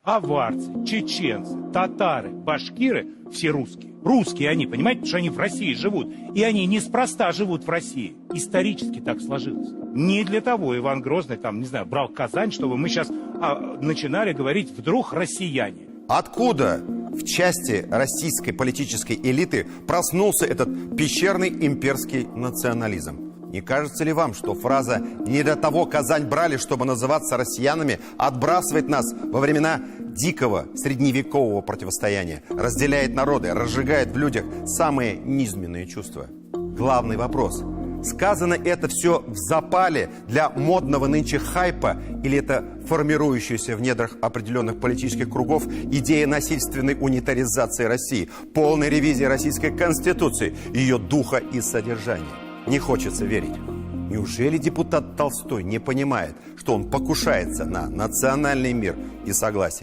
аварцы, чеченцы, татары, башкиры – все русские. Русские они, понимаете, потому что они в России живут. И они неспроста живут в России. Исторически так сложилось. Не для того Иван Грозный, там, не знаю, брал Казань, чтобы мы сейчас начинали говорить «вдруг россияне». Откуда в части российской политической элиты проснулся этот пещерный имперский национализм? Не кажется ли вам, что фраза «не для того Казань брали, чтобы называться россиянами» отбрасывает нас во времена дикого средневекового противостояния, разделяет народы, разжигает в людях самые низменные чувства? Главный вопрос: сказано это все в запале для модного нынче хайпа, или это формирующаяся в недрах определенных политических кругов идея насильственной унитаризации России, полной ревизии Российской Конституции, ее духа и содержания? Не хочется верить. Неужели депутат Толстой не понимает, что он покушается на национальный мир и согласие?